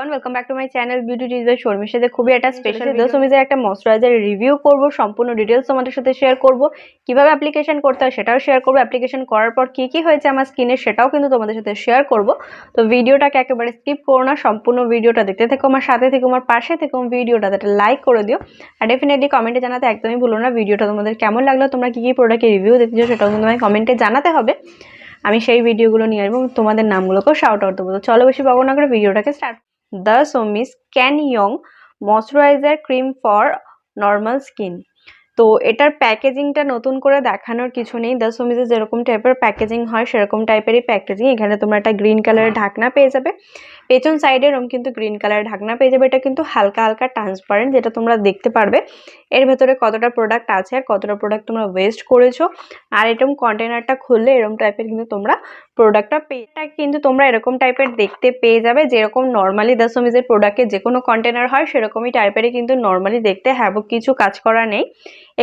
Welcome back to my channel beauty tips by শর্মির সাথে খুবই একটা স্পেশাল সোমিজের একটা ময়শ্চারাইজার রিভিউ করব, সম্পূর্ণ ডিটেইলস তোমাদের সাথে শেয়ার করব, কিভাবে অ্যাপ্লিকেশন করতে হয় সেটাও শেয়ার করব, অ্যাপ্লিকেশন করার পর কি কি হয়েছে আমার স্কিনে সেটাও কিন্তু তোমাদের সাথে শেয়ার করব। তো ভিডিওটাকে একেবারে স্কিপ করো না, সম্পূর্ণ ভিডিওটা দেখতে থেকো, আমার সাথে থেকো, আমার পাশে থেকো, ভিডিওটাতে একটা লাইক করে দিও আর ডেফিনেটলি কমেন্টে জানাতে একদমই ভুলো না ভিডিওটা তোমাদের কেমন লাগলো, তোমরা কি কি প্রোডাক্টের রিভিউ দেখতে চাও সেটাও কিন্তু আমায় কমেন্টে জানাতে হবে। আমি সেই ভিডিওগুলো নিয়ে আসবো, তোমাদের নামগুলোকেও শাউট আউট দেবো। তো চলো বেশি বকো না করে ভিডিওটাকে start. The soumi Skin Young Moisturizer Cream for Normal Skin। তো এটার প্যাকেজিংটা নতুন করে দেখানোর কিছু নেই, দ্য সোমিজে যেরকম টাইপের প্যাকেজিং হয় সেরকম টাইপেরই প্যাকেজিং। এখানে তোমরা একটা গ্রিন কালারের ঢাকনা পেয়ে যাবে, পেছন সাইডে এরকম কিন্তু গ্রিন কালারের ঢাকনা পেয়ে যাবে। এটা কিন্তু হালকা হালকা ট্রান্সপারেন্ট, যেটা তোমরা দেখতে পারবে এর ভেতরে কতটা প্রোডাক্ট আছে আর কতটা প্রোডাক্ট তোমরা ওয়েস্ট করেছো। আর এরকম কন্টেনারটা খুললে এরকম টাইপের কিন্তু তোমরা প্রোডাক্টটা কিন্তু তোমরা এরকম টাইপের দেখতে পেয়ে যাবে, যেরকম নর্মালি দ্য সোমিজের প্রোডাক্টের যে কোনো কন্টেনার হয় সেরকমই টাইপেরই কিন্তু নর্মালি দেখতে, হ্যাঁ কিছু কাজ করা নেই।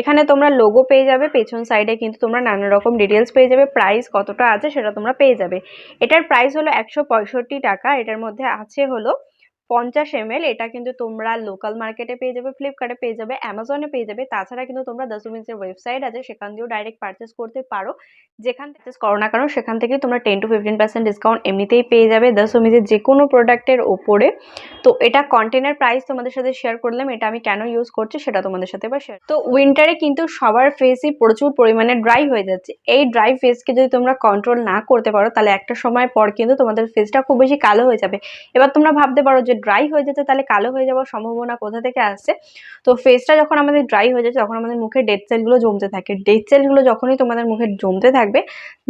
এখানে তোমরা লোগো পেয়ে যাবে, পেছন সাইডে কিন্তু তোমরা নানা রকম ডিটেলস পেয়ে যাবে, প্রাইস কতটা আছে সেটা তোমরা পেয়ে যাবে। এটার প্রাইস হলো 165 টাকা। এটার মধ্যে আছে হলো 50 ml। এটা কিন্তু তোমরা লোকাল মার্কেটে পেয়ে যাবে, ফ্লিপকার্টে পেয়ে যাবে, অ্যামাজনে পেয়ে যাবে। তাছাড়া কিন্তু তোমরা দ্য সোমিজের ওয়েবসাইট আছে, সেখান দিয়েও ডাইরেক্ট পারচেস করতে পারো। যেখান থেকে করো না কারণ সেখান থেকে তোমরা 10 to 15% ডিসকাউন্ট এমনিতেই পেয়ে যাবে দ্য সোমিজের যে কোনো প্রোডাক্টের ওপরে। তো এটা কন্টেনার প্রাইস তোমাদের সাথে শেয়ার করলাম, এটা আমি কেন ইউজ করছি সেটা তোমাদের সাথে এবার শেয়ার। তো উইন্টারে কিন্তু সবার ফেসই প্রচুর পরিমাণে ড্রাই হয়ে যাচ্ছে। এই ড্রাই ফেসকে যদি তোমরা কন্ট্রোল না করতে পারো তাহলে একটা সময় পর কিন্তু তোমাদের ফেসটা খুব বেশি কালো হয়ে যাবে। এবার তোমরা ভাবতে পারো যে ড্রাই হয়ে যাচ্ছে তাহলে কালো হয়ে যাওয়ার সম্ভাবনা কোথা থেকে আসছে। তো ফেসটা যখন আমাদের ড্রাই হয়ে যাচ্ছে তখন আমাদের মুখে ডেড সেলগুলো জমতে থাকে। ডেড সেলগুলো যখনই তোমাদের মুখে জমতে থাকবে,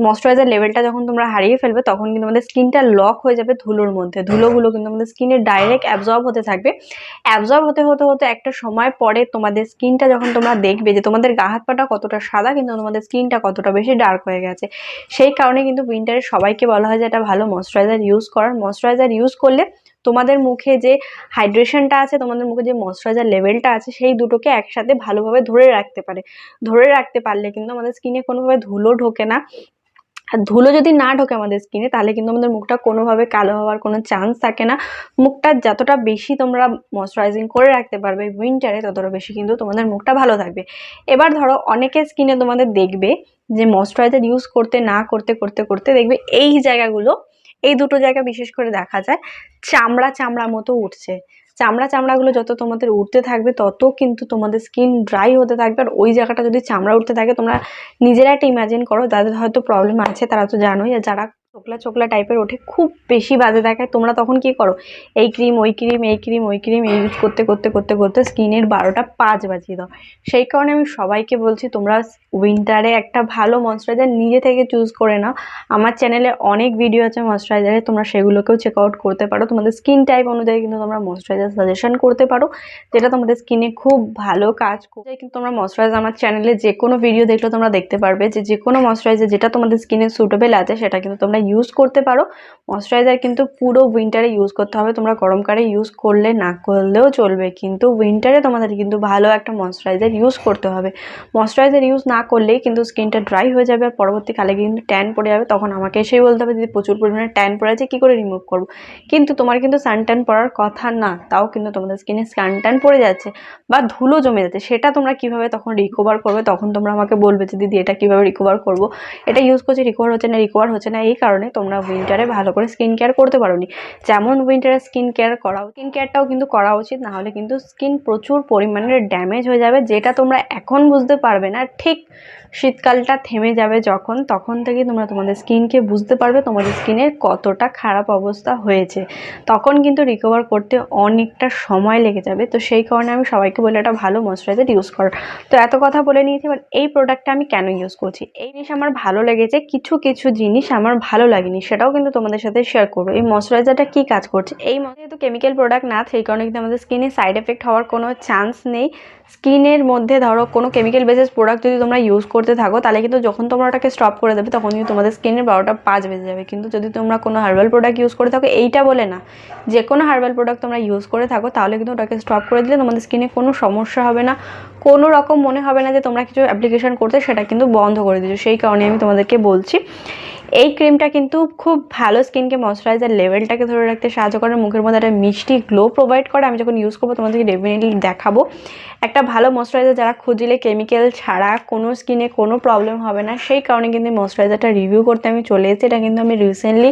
ময়েশ্চারাইজার লেভেলটা যখন তোমরা হারিয়ে ফেলবে তখন কিন্তু আমাদের স্কিনটা লক হয়ে যাবে ধুলোর মধ্যে। ধুলোগুলো কিন্তু আমাদের স্কিনে ডাইরেক্ট অ্যাবজর্ব হতে থাকবে। অ্যাবজর্ব হতে হতে হতে একটা সময় পরে তোমাদের স্কিনটা যখন তোমরা দেখবে যে তোমাদের গা হাত পাটা কতটা সাদা কিন্তু তোমাদের স্কিনটা কতটা বেশি ডার্ক হয়ে গেছে। সেই কারণে কিন্তু উইন্টারে সবাইকে বলা হয় যে এটা ভালো ময়েশ্চারাইজার ইউজ করার। ময়েশ্চারাইজার ইউজ করলে তোমাদের মুখে যে হাইড্রেশনটা আছে, তোমাদের মুখে যে ময়েশ্চারাইজার লেভেলটা আছে, সেই দুটোকে একসাথে ভালোভাবে ধরে রাখতে পারে। ধরে রাখতে পারলে কিন্তু আমাদের স্কিনে কোনোভাবে ধুলো ঢোকে না। আর ধুলো যদি না ঢোকে আমাদের স্কিনে তাহলে কিন্তু আমাদের মুখটা কোনোভাবে কালো হওয়ার কোনো চান্স থাকে না। মুখটা যতটা বেশি তোমরা ময়েশ্চারাইজিং করে রাখতে পারবে উইন্টারে ততটা বেশি কিন্তু তোমাদের মুখটা ভালো থাকবে। এবার ধরো অনেকের স্কিনে তোমাদের দেখবে যে ময়েশ্চারাইজার ইউজ করতে না করতে করতে করতে দেখবে এই জায়গাগুলো, এই দুটো জায়গা বিশেষ করে দেখা যায় চামড়া চামড়া মতো উঠছে। চামড়াগুলো যত তোমাদের উঠতে থাকবে তত কিন্তু তোমাদের স্কিন ড্রাই হতে থাকবে। আর ওই জায়গাটা যদি চামড়া উঠতে থাকে, তোমরা নিজেরা একটা ইমাজিন করো, যাদের হয়তো প্রবলেম আছে তারা তো জানোই, আর যারা চোকলা চোকলা টাইপের ওঠে খুব বেশি বাজে দেখায়, তোমরা তখন কি করো এই ক্রিম ওই ক্রিম এই ক্রিম ওই ক্রিম এই ইউজ করতে করতে করতে করতে স্কিনের 12টা 5 বাজিয়ে দাও। সেই কারণে আমি সবাইকে বলছি তোমরা উইন্টারে একটা ভালো ময়েশ্চারাইজার নিজে থেকে চুজ করে নাও। আমার চ্যানেলে অনেক ভিডিও আছে ময়েশ্চারাইজারে, তোমরা সেগুলোকেও চেক আউট করতে পারো। তোমাদের স্কিন টাইপ অনুযায়ী কিন্তু তোমরা ময়েশ্চারাইজার সাজেশন করতে পারো যেটা তোমাদের স্কিনে খুব ভালো কাজ করে। কিন্তু তোমরা ময়েশ্চারাইজার আমার চ্যানেলে যে কোনো ভিডিও দেখলে তোমরা দেখতে পারবে যে কোনো ময়েশ্চারাইজার যেটা তোমাদের স্কিনে সুটেবল আছে সেটা কিন্তু তোমরা ইউজ করতে পারো। ময়েশ্চারাইজার কিন্তু পুরো উইন্টারে ইউজ করতে হবে, তোমরা গরমকালে ইউজ করলে না করলেও চলবে, কিন্তু উইন্টারে তোমাদের কিন্তু ভালো একটা ময়েশ্চারাইজার ইউজ করতে হবে। ময়েশ্চারাইজার ইউজ না করলেই কিন্তু স্কিনটা ড্রাই হয়ে যাবে আর পরবর্তীকালে কিন্তু ট্যান পড়ে যাবে। তখন আমাকে এসেই বলতে হবে যদি প্রচুর পরিমাণে ট্যান পড়ে আছে কী করে রিমুভ করবো। কিন্তু তোমার কিন্তু সানট্যান পড়ার কথা না, তাও কিন্তু তোমাদের স্কিনে সানট্যান পড়ে যাচ্ছে বা ধুলো জমে যাচ্ছে, সেটা তোমরা কিভাবে তখন রিকভার করবে তখন তোমরা আমাকে বলবে যে দিদি এটা কিভাবে রিকভার করবো, এটা ইউজ করছি রিকভার হচ্ছে না। এই কারণে তোমরা উইন্টারে ভালো করে স্কিন কেয়ার করতে পারোনি। যেমন উইন্টারে স্কিন কেয়ারটাও কিন্তু করা উচিত, না হলে কিন্তু স্কিন প্রচুর পরিমাণে ড্যামেজ হয়ে যাবে, যেটা তোমরা এখন বুঝতে পারবে না। ঠিক শীতকালটা থেমে যাবে যখন, তখন থেকে তোমরা তোমাদের স্কিনকে বুঝতে পারবে তোমাদের স্কিনের কতটা খারাপ অবস্থা হয়েছে। তখন কিন্তু রিকভার করতে অনেকটা সময় লেগে যাবে। তো সেই কারণে আমি সবাইকে বলি একটা ভালো ময়েশ্চারাইজার ইউজ করো। তো এত কথা বলে নিয়েছি, এবার এই প্রোডাক্টটা আমি কেন ইউজ করছি। এই জিনিস আমার ভালো লেগেছে, কিছু জিনিস আমার ভালো ভালো লাগেনি, সেটাও কিন্তু তোমাদের সাথে শেয়ার করবো। এই ময়শ্চারাইজারটা কি কাজ করছে, এই যেহেতু কেমিক্যাল প্রোডাক্ট না, সেই কারণে কিন্তু আমাদের স্কিনে সাইড এফেক্ট হওয়ার কোনো চান্স নেই। স্কিনের মধ্যে ধরো কোনো কেমিক্যাল বেসিস প্রোডাক্ট যদি তোমরা ইউজ করতে থাকো, তাহলে কিন্তু যখন তোমরা ওটাকে স্টপ করে দেবে তখন কিন্তু তোমাদের স্কিনের 12টা 5 বেজে যাবে। কিন্তু যদি তোমরা কোনো হার্বাল প্রোডাক্ট ইউজ করে থাকো, এইটা বলে না, যে কোনো হার্বাল প্রোডাক্ট তোমরা ইউজ করে থাকো, তাহলে কিন্তু ওটাকে স্টপ করে দিলে তোমাদের স্কিনে কোনো সমস্যা হবে না, কোনো রকম মনে হবে না যে তোমরা কিছু অ্যাপ্লিকেশন করতে সেটা কিন্তু বন্ধ করে দিচ্ছ। সেই কারণে আমি তোমাদেরকে বলছি, এই ক্রিমটা কিন্তু খুব ভালো স্কিনকে ময়শ্চারাইজার লেভেলটাকে ধরে রাখতে সাহায্য করে, মুখের মধ্যে একটা মিষ্টি গ্লো প্রোভাইড করে। আমি যখন ইউজ করবো তোমাদেরকে ডেফিনেটলি দেখাবো একটা ভালো ময়শ্চারাইজার যারা খুঁজলে কেমিক্যাল ছাড়া কোনো স্কিনে কোনো প্রবলেম হবে না। সেই কারণে কিন্তু ময়শ্চারাইজারটা রিভিউ করতে আমি চলে এসেছি। এটা কিন্তু আমি রিসেন্টলি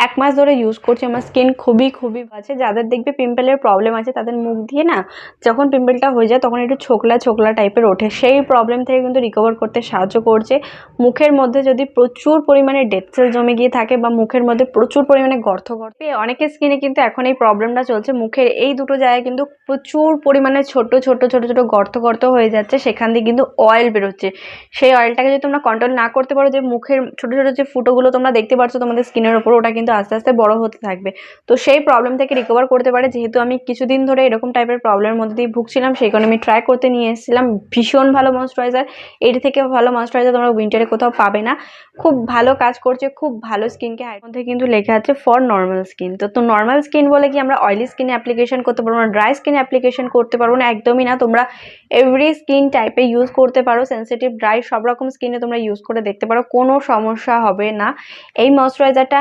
1 মাস ধরে ইউজ করছি। আমার স্কিন খুবই আছে। যাদের দেখবে পিম্পলের প্রবলেম আছে, তাদের মুখ দিয়ে না যখন পিম্পলটা হয়ে যায় তখন একটু ছোকলা ছোকলা টাইপের ওঠে, সেই প্রবলেম থেকে কিন্তু রিকভার করতে সাহায্য করছে। মুখের মধ্যে যদি প্রচুর পরিমাণে ডেড সেল জমে গিয়ে থাকে বা মুখের মধ্যে প্রচুর পরিমাণে গর্ত অনেকের স্কিনে কিন্তু এখন এই প্রবলেমটা চলছে, মুখের এই দুটো জায়গায় কিন্তু প্রচুর পরিমাণে ছোট ছোট ছোট ছোট গর্ত হয়ে যাচ্ছে, সেখান দিয়ে কিন্তু অয়েল বেরোচ্ছে। সেই অয়েলটাকে যদি তোমরা কন্ট্রোল না করতে পারো, যে মুখের ছোট ছোট যে ফুটোগুলো তোমরা দেখতে পাচ্ছ তোমাদের স্কিনের ওপর, ওটা কিন্তু আস্তে আস্তে বড় হতে থাকবে। তো সেই প্রবলেম থেকে রিকভার করতে পারে। যেহেতু আমি কিছুদিন ধরে এরকম টাইপের প্রবলেমের মধ্যে দিয়ে ভুগছিলাম, সেই কারণে আমি ট্রাই করতে নিয়ে এসেছিলাম ভীষণ ভালো ময়শ্চারাইজার। এর থেকে ভালো ময়শ্চারাইজার তোমরা উইন্টারে কোথাও পাবে না। খুব ভালো কাজ করছে, খুব ভালো স্কিনকে মধ্যে কিন্তু লেখা আছে ফর নর্মাল স্কিন। তো নর্মাল স্কিন বলে কি আমরা অয়েলি স্কিনে অ্যাপ্লিকেশন করতে পারবো না, ড্রাই স্কিনে অ্যাপ্লিকেশন করতে পারবো না, একদমই না। তোমরা এভরি স্কিন টাইপে ইউজ করতে পারো, সেন্সিটিভ, ড্রাই সব রকম স্কিনে তোমরা ইউজ করে দেখতে পারো, কোনো সমস্যা হবে না। এই ময়শ্চারাইজারটা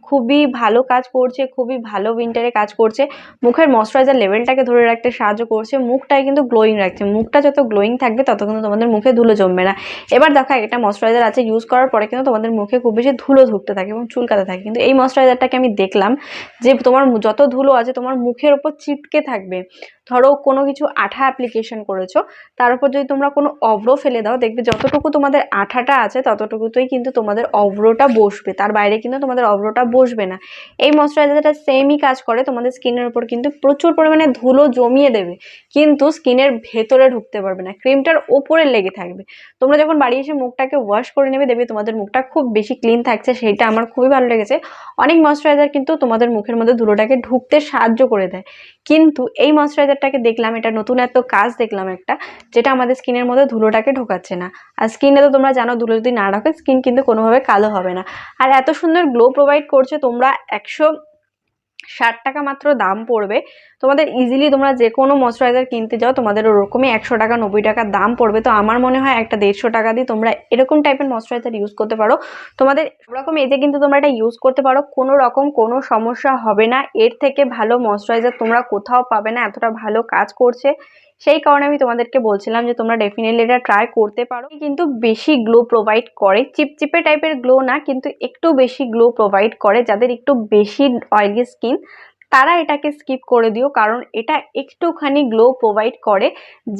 খুবই ভালো কাজ করছে, খুবই ভালো উইন্টারে কাজ করছে, মুখের ময়শ্চারাইজার লেভেলটাকে ধরে রাখতে সাহায্য করছে, মুখটাকে কিন্তু গ্লোয়িং রাখছে। মুখটা যত গ্লোয়িং থাকবে তত কিন্তু তোমাদের মুখে ধুলো জমবে না। এবার দেখো একটা ময়শ্চারাইজার আছে ইউজ করার পরে কিন্তু তোমাদের মুখে খুব বেশি ধুলো ধুকতে থাকে এবং চুলকাতে থাকে, কিন্তু এই ময়শ্চারাইজারটাকে আমি দেখলাম যে তোমার যত ধুলো আছে তোমার মুখের ওপর চিপকে থাকবে। ধরো কোনো কিছু আঠা অ্যাপ্লিকেশন করেছো, তার উপর যদি তোমরা কোনো অব্র ফেলে দাও, দেখবে যতটুকু তোমাদের আঠাটা আছে ততটুকুতেই কিন্তু তোমাদের অব্রটা বসবে, তার বাইরে কিন্তু তোমাদের অব্রটা বসবে না। এই ময়শ্চারাইজারটা সেমই কাজ করে, তোমাদের স্কিনের উপর কিন্তু প্রচুর পরিমাণে ধুলো জমিয়ে দেবে, কিন্তু স্কিনের ভেতরে ঢুকতে পারবে না, ক্রিমটার ওপরে লেগে থাকবে। তোমরা যখন বাড়ি এসে মুখটাকে ওয়াশ করে নেবে, দেখবে তোমাদের মুখটা খুব বেশি ক্লিন থাকছে, সেইটা আমার খুবই ভালো লেগেছে। অনেক ময়শ্চারাইজার কিন্তু তোমাদের মুখের মধ্যে ধুলোটাকে ঢুকতে সাহায্য করে দেয়, কিন্তু এই ময়শ্চারাইজারটাকে দেখলাম এটা নতুন এত কাজ দেখলাম একটা, যেটা আমাদের স্কিনের মধ্যে ধুলোটাকে ঢোকাচ্ছে না। আর স্কিনে তো তোমরা জানো ধুলো যদি না ঢোকে স্কিন কিন্তু কোনোভাবে কালো হবে না। আর এত সুন্দর গ্লো প্রোভাইড করছে। তোমরা 160 টাকা মাত্র দাম পড়বে তোমাদের, ইজিলি তোমরা যে কোনো ময়শ্চারাইজার কিনতে যাও তোমাদের ওরকমই 100 টাকা 90 টাকা দাম পড়বে। তো আমার মনে হয় একটা 150 টাকা দিয়ে তোমরা এরকম টাইপের ময়শ্চারাইজার ইউজ করতে পারো, তোমাদের ওরকম এজে কিন্তু তোমরা এটা ইউজ করতে পারো, কোনো রকম কোনো সমস্যা হবে না। এর থেকে ভালো ময়শ্চারাইজার তোমরা কোথাও পাবে না, এতটা ভালো কাজ করছে। সেই কারণে আমি তোমাদেরকে বলছিলাম যে তোমরা ডেফিনেটলি এটা ট্রাই করতে পারো। কিন্তু বেশি গ্লো প্রোভাইড করে, চিপচিপে টাইপের গ্লো না, কিন্তু একটু বেশি গ্লো প্রোভাইড করে। যাদের একটু বেশি অয়েলি স্কিন তারা এটাকে স্কিপ করে দিও, কারণ এটা একটুখানি গ্লো প্রোভাইড করে।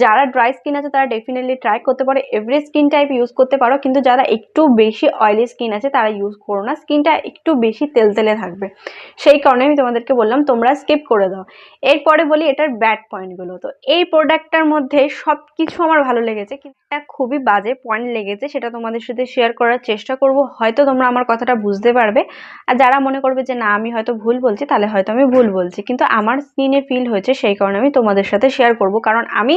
যারা ড্রাই স্কিন আছে তারা ডেফিনেটলি ট্রাই করতে পারো, এভরি স্কিন টাইপ ইউজ করতে পারো, কিন্তু যারা একটু বেশি অয়েলি স্কিন আছে তারা ইউজ করো না, স্কিনটা একটু বেশি তেলতেলে থাকবে। সেই কারণে আমি তোমাদেরকে বললাম তোমরা স্কিপ করে দাও। এরপরে বলি এটার ব্যাড পয়েন্টগুলো। তো এই প্রোডাক্টটার মধ্যে সব কিছু আমার ভালো লেগেছে, কিন্তু একটা খুবই বাজে পয়েন্ট লেগেছে, সেটা তোমাদের সাথে শেয়ার করার চেষ্টা করব, হয়তো তোমরা আমার কথাটা বুঝতে পারবে। আর যারা মনে করবে যে না আমি হয়তো ভুল বলছি, তাহলে হয়তো আমি ভুল বলছি, কিন্তু আমার স্কিনে ফিল হয়েছে সেই কারণে আমি তোমাদের সাথে শেয়ার করব। কারণ আমি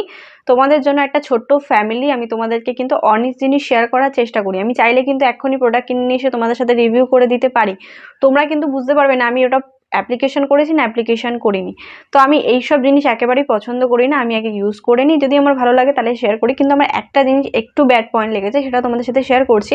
তোমাদের জন্য একটা ছোট্ট ফ্যামিলি, আমি তোমাদেরকে কিন্তু অনেক জিনিস শেয়ার করার চেষ্টা করি। আমি চাইলে কিন্তু এখনই প্রোডাক্ট কিনে নিয়ে এসে তোমাদের সাথে রিভিউ করে দিতে পারি, তোমরা কিন্তু বুঝতে পারবে না আমি ওটা অ্যাপ্লিকেশন করেছি না অ্যাপ্লিকেশন করিনি। তো আমি এইসব জিনিস একেবারেই পছন্দ করি না, আমি আগে ইউজ করে নিই, যদি আমার ভালো লাগে তাহলে শেয়ার করি। কিন্তু আমার একটা জিনিস একটু ব্যাড পয়েন্ট লেগেছে, সেটা তোমাদের সাথে শেয়ার করছি।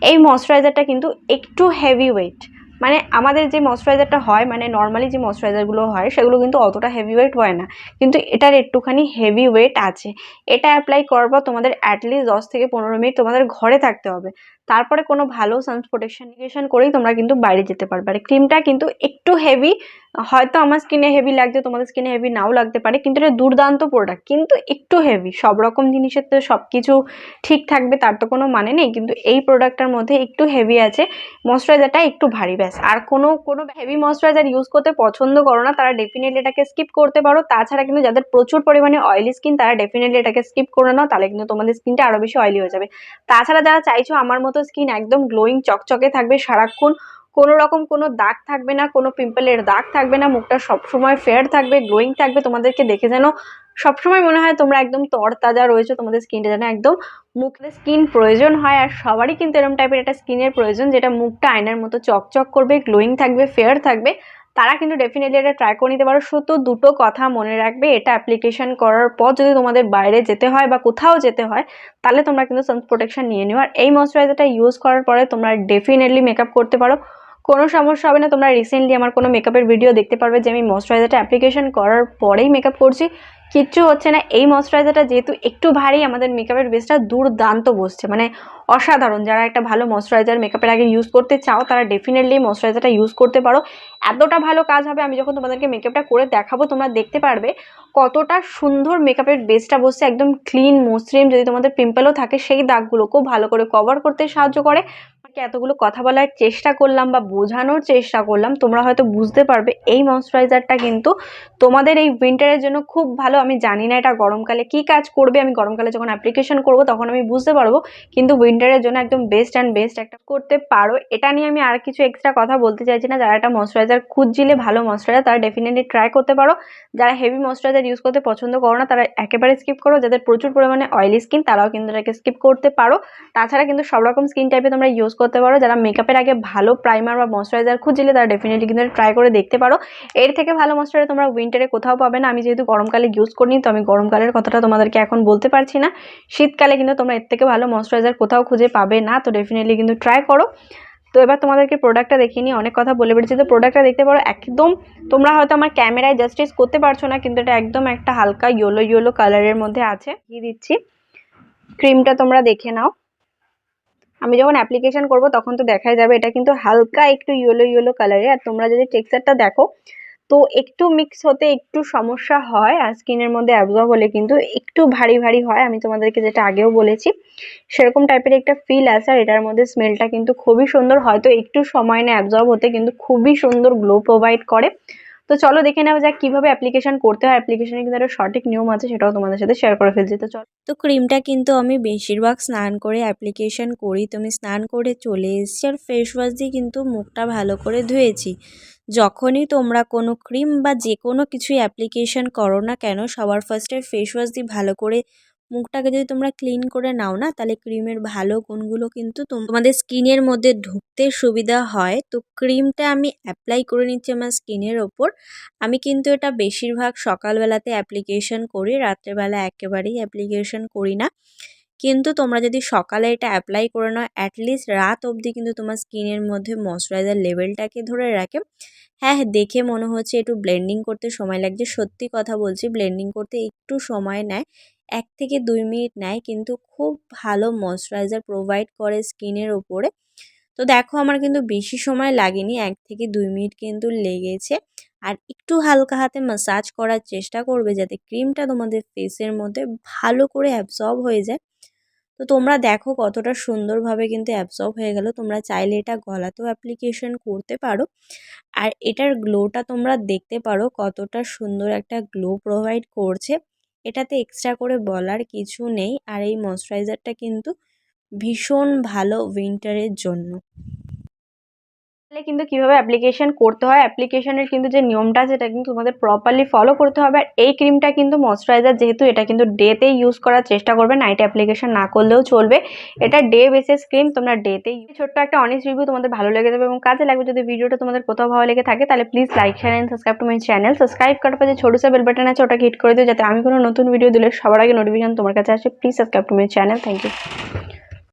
এই ময়শ্চারাইজারটা কিন্তু একটু হেভি ওয়েট, মানে আমাদের যে ময়শ্চারাইজারটা হয়, মানে নর্মালি যে ময়শ্চারাইজারগুলো হয় সেগুলো কিন্তু অতটা হেভি ওয়েট হয় না, কিন্তু এটার একটুখানি হেভি ওয়েট আছে। এটা অ্যাপ্লাই করার পর তোমাদের অ্যাটলিস্ট 10 থেকে 15 মিনিট তোমাদের ঘরে থাকতে হবে, তারপরে কোনো ভালো সান প্রোটেকশন করেই তোমরা কিন্তু বাইরে যেতে পারবে। আর ক্রিমটা কিন্তু একটু হেভি, হয়তো আমার স্কিনে হেভি লাগছে, তোমাদের স্কিনে হেভি নাও লাগতে পারে, কিন্তু এটা দুর্দান্ত প্রোডাক্ট, কিন্তু একটু হেভি। সব রকম জিনিসের তো সব কিছু ঠিক থাকবে তার তো কোনো মানে নেই, কিন্তু এই প্রোডাক্টটার মধ্যে একটু হেভি আছে, ময়শ্চারাইজারটা একটু ভারী, ব্যাস। আর কোনো হেভি ময়শ্চারাইজার ইউজ করতে পছন্দ করো না তারা ডেফিনেটলি এটাকে স্কিপ করতে পারো। তাছাড়া কিন্তু যাদের প্রচুর পরিমাণে অয়েলি স্কিন তারা ডেফিনেটলি এটাকে স্কিপ করে নাও, তাহলে কিন্তু তোমাদের স্কিনটা আরো বেশি অয়েলি হয়ে যাবে। তাছাড়া যারা চাইছো আমার মতো স্কিন একদম গ্লোয়িং চকচকে থাকবে সারাক্ষণ, কোনো রকম কোনো দাগ থাকবে না, কোনো পিম্পলের দাগ থাকবে না, মুখটা সবসময় ফেয়ার থাকবে, গ্লোয়িং থাকবে। তোমাদেরকে দেখে যেন সবসময় মনে হয় তোমরা একদম তরতাজা রয়েছে, তোমাদের স্কিনটা যেন একদম মুখের স্কিন প্রয়োজন হয়। আর সবারই কিন্তু এরকম টাইপের একটা স্কিনের প্রয়োজন যেটা মুখটা আয়নার মতো চকচক করবে, গ্লোয়িং থাকবে, ফেয়ার থাকবে। তারা কিন্তু ডেফিনেটলি এটা ট্রাই করে নিতে পারো। শুধু দুটো কথা মনে রাখবে, এটা অ্যাপ্লিকেশন করার পর যদি তোমাদের বাইরে যেতে হয় বা কোথাও যেতে হয় তাহলে তোমরা কিন্তু সান প্রোটেকশন নিয়ে নিও। আর এই ময়েশ্চারাইজারটা ইউজ করার পরে তোমরা ডেফিনেটলি মেকআপ করতে পারো, কোনো সমস্যা হবে না। তোমরা রিসেন্টলি আমার কোনো মেকআপের ভিডিও দেখতে পারবে যে আমি ময়েশ্চারাইজারটা অ্যাপ্লিকেশন করার পরেই মেকআপ করছি, কিচ্ছু হচ্ছে না। এই ময়েশ্চারাইজারটা যেহেতু একটু ভারী, আমাদের মেকআপের বেসটা দুর্দান্ত বসছে, মানে অসাধারণ। যারা একটা ভালো ময়েশ্চারাইজার মেকআপের আগে ইউজ করতে চাও তারা ডেফিনেটলি ময়েশ্চারাইজারটা ইউজ করতে পারো। এতটা ভালো কাজ হবে, আমি যখন তোমাদেরকে মেকআপটা করে দেখাবো তোমরা দেখতে পারবে কতটা সুন্দর মেকআপের বেসটা বসছে, একদম ক্লিন মসৃণ। যদি তোমাদের পিম্পলও থাকে সেই দাগগুলোকেও ভালো করে কভার করতে সাহায্য করে। এতগুলো কথা বলার চেষ্টা করলাম বা বোঝানোর চেষ্টা করলাম, তোমরা হয়তো বুঝতে পারবে এই ময়েশ্চারাইজারটা কিন্তু তোমাদের এই উইন্টারের জন্য খুব ভালো। আমি জানি না এটা গরমকালে কি কাজ করবে, আমি গরমকালে যখন অ্যাপ্লিকেশন করব তখন আমি বুঝতে পারবো, কিন্তু উইন্টারের জন্য একদম বেস্ট অ্যান্ড বেস্ট একটা করতে পারো। এটা নিয়ে আমি আর কিছু এক্সট্রা কথা বলতে চাইছি না। যারা একটা ময়েশ্চারাইজার খুঁজছিলে ভালো ময়েশ্চারাইজার তারা ডেফিনেটলি ট্রাই করতে পারো। যারা হেভি ময়েশ্চারাইজার ইউজ করতে পছন্দ করো না তারা একেবারে স্কিপ করো। যাদের প্রচুর পরিমাণে অয়েলি স্কিন তারাও কিন্তু এটাকে স্কিপ করতে পারো। তাছাড়া কিন্তু সব রকম স্কিন টাইপে তোমরা ইউজ করতে পারো। যারা মেকআপের আগে ভালো প্রাইমার বা ময়েশ্চারাইজার খুঁজছিলে তারা ডেফিনেটলি কিন্তু ট্রাই করে দেখতে পারো। এর থেকে ভালো ময়েশ্চারাইজার তোমরা উইন্টারে কোথাও পাবে না। আমি যেহেতু গরমকালে ইউজ করিনি তো আমি গরমকালের কথাটা তোমাদেরকে এখন বলতে পারছি না। শীতকালে কিন্তু তোমরা এর থেকে ভালো ময়েশ্চারাইজার কোথাও খুঁজে পাবে না, তো ডেফিনেটলি কিন্তু ট্রাই করো। তো এবার তোমাদেরকে প্রোডাক্টটা দেখিয়ে নিই, অনেক কথা বলে বেড়েছি। তো প্রোডাক্টটা দেখতে পারো, একদম তোমরা হয়তো আমার ক্যামেরায় জাস্টিস করতে পারছো না, কিন্তু এটা একদম একটা হালকা ইয়েলো ইয়েলো কালারের মধ্যে আছে। দিয়ে দিচ্ছি ক্রিমটা, তোমরা দেখে নাও। আমি যখন অ্যাপ্লিকেশন করব তখন তো দেখাই যাবে, এটা কিন্তু হালকা একটু ইয়েলো ইয়েলো কালারের। আর তোমরা যদি টেক্সচারটা দেখো তো একটু মিক্স হতে একটু সমস্যা হয়, আর স্কিনের মধ্যে অ্যাবজর্ব হলে কিন্তু একটু ভারী ভারী হয়। আমি তোমাদেরকে যেটা আগেও বলেছি সেরকম টাইপের একটা ফিল আছে। আর এটার মধ্যে স্মেলটা কিন্তু খুবই সুন্দর, হয়তো একটু সময় নেয় অ্যাবজর্ব হতে, কিন্তু খুবই সুন্দর গ্লো প্রোভাইড করে। তো চলো দেখে নেওয়া যাক কিভাবে অ্যাপ্লিকেশন করতে হয়। অ্যাপ্লিকেশনে কিন্তু একটা সঠিক নিয়ম আছে, সেটাও তোমাদের সাথে শেয়ার করে ফেলছি। তো চলো। তো ক্রিমটা কিন্তু আমি বেশিরভাগ স্নান করে অ্যাপ্লিকেশন করি। তো আমি স্নান করে চলে এসেছি আর ফেস ওয়াশ দিয়ে কিন্তু মুখটা ভালো করে ধুয়েছি। যখনই তোমরা কোনো ক্রিম বা যে কোনো কিছুই অ্যাপ্লিকেশন করো না কেন সবার ফার্স্টে ফেস ওয়াশ দিয়ে ভালো করে মুখটাকে যদি তোমরা ক্লিন করে নাও না তাহলে ক্রিমের ভালো গুণগুলো কিন্তু তোমাদের স্কিনের মধ্যে ঢুকতে সুবিধা হয়। তো ক্রিমটা আমি অ্যাপ্লাই করে নিচ্ছি আমার স্কিনের ওপর। আমি কিন্তু এটা বেশিরভাগ সকালবেলাতে অ্যাপ্লিকেশন করি, রাত্রেবেলা একেবারেই অ্যাপ্লিকেশন করি না। কিন্তু তোমরা যদি সকালে এটা অ্যাপ্লাই করে নাও অ্যাটলিস্ট রাত অবধি কিন্তু তোমার স্কিনের মধ্যে ময়েশ্চারাইজার লেভেলটাকে ধরে রাখে। হ্যাঁ, দেখে মনে হচ্ছে একটু ব্লেন্ডিং করতে সময় লাগছে, সত্যি কথা বলছি ব্লেন্ডিং করতে একটু সময় নেয়, 1 থেকে 2 মিনিট নেয়, কিন্তু খুব ভালো ময়েশ্চারাইজার প্রোভাইড করে স্কিনের ওপরে। তো দেখো আমার কিন্তু বেশি সময় লাগেনি, 1 থেকে 2 মিনিট কিন্তু লেগেছে। আর একটু হালকা হাতে ম্যাসাজ করার চেষ্টা করবে যাতে ক্রিমটা তোমাদের ফেসের মধ্যে ভালো করে অ্যাবজর্ব হয়ে যায়। তো তোমরা দেখো কতটা সুন্দরভাবে কিন্তু অ্যাবজর্ব হয়ে গেল। তোমরা চাইলে এটা গলাতেও অ্যাপ্লিকেশন করতে পারো। আর এটার গ্লোটা তোমরা দেখতে পারো কতটা সুন্দর একটা গ্লো প্রোভাইড করছে। এটাতে এক্সট্রা করে বলার কিছু নেই। আর এই ময়েশ্চারাইজারটা কিন্তু ভীষণ ভালো উইন্টারের জন্য। কিন্তু কিভাবে অ্যাপ্লিকেশন করতে হয়, অ্যাপ্লিকেশনের কিন্তু যে নিয়মটা আছে সেটা কিন্তু তোমাদের প্রপারলি ফলো করতে হবে। আর এই ক্রিমটা কিন্তু ময়েশ্চারাইজার যেহেতু এটা কিন্তু ডেতেই ইউজ করার চেষ্টা করবে, নাইটে অ্যাপ্লিকেশন না করলেও চলবে। এটা ডে বেসিস ক্রিম, তোমরা ডেতেই। ছোট্ট একটা অনেস্ট রিভিউ তোমাদের ভালো লেগে যাবে এবং কাজে লাগবে। যদি ভিডিওটা তোমাদের কোথাও ভালো লেগে থাকে তাহলে please like share and subscribe to my channel. Subscribe করার পর যে ছোট সা বেল বাটন আছে ওটাকে হিট করে দিও যাতে আমি কোনো নতুন ভিডিও দিলে সবার আগে নোটিফিকেশন তোমার কাছে আসে। Please subscribe to my channel. Thank you.